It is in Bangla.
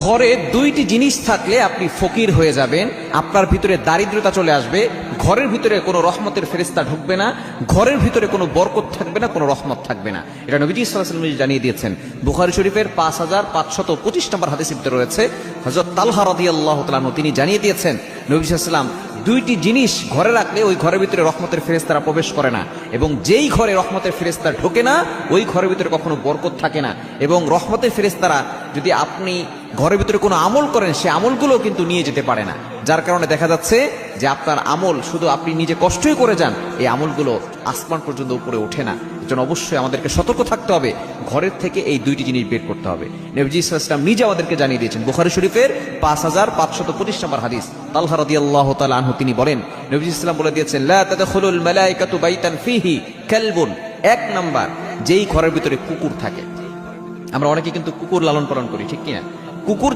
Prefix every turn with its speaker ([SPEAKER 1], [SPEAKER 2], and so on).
[SPEAKER 1] ঘরে দুইটি জিনিস থাকলে আপনি ফকির হয়ে যাবেন, আপনার ভিতরে দারিদ্রতা চলে আসবে, ঘরের ভিতরে কোনো রহমতের ফেরেশতা ঢুকবে না, ঘরের ভিতরে কোনো বরকত থাকবে না, কোনো রহমত থাকবে না। এটা নবীজি সাল্লাল্লাহু আলাইহি ওয়াসাল্লাম জানিয়ে দিয়েছেন। বুখারী শরীফের 5525 নম্বর হাদিসের ভিতরে রয়েছে। হযরত তালহা রাদিয়াল্লাহু তাআলা আনহু তিনি জানিয়ে দিয়েছেন, নবী সাল্লাল্লাহু আলাইহি ওয়াসাল্লাম দুইটি জিনিস ঘরে রাখলে ওই ঘরের ভিতরে রহমতের ফেরেশতারা প্রবেশ করে না, এবং যেই ঘরে রহমতের ফেরেশতা ঢোকে না ওই ঘরের ভিতরে কখনো বরকত থাকে না। এবং রহমতের ফেরেশতারা যদি আপনি ঘরের ভিতরে কোনো আমল করেন সে আমলগুলো কিন্তু নিয়ে যেতে পারে না, যার কারণে দেখা যাচ্ছে যে আপনার আমল শুধু আপনি নিজে কষ্টই করে যান, এই আমলগুলো আসমান পর্যন্ত উপরে ওঠে না। এজন্য অবশ্যই আমাদেরকে সতর্ক থাকতে হবে, ঘরের থেকে এই দুইটি জিনিস বের করতে হবে। নবীজি সাল্লাল্লাহু আলাইহি ওয়াসাল্লাম নিজে আমাদেরকে জানিয়ে দিয়েছেন। বুখারী শরীফের 5525 নম্বর হাদিস, তালহা রাদিয়াল্লাহু তাআলা আনহু তিনি বলেন, নবীজি সাল্লাল্লাহু আলাইহি ওয়াসাল্লাম বলে দিয়েছেন, লা তাদখুলুল মালায়েকাতু বাইতান ফিহি কালবুন। এক নাম্বার, যেই ঘরের ভিতরে কুকুর থাকে। আমরা অনেকে কিন্তু কুকুর লালন পালন করি, ঠিক কিনা? কুকুর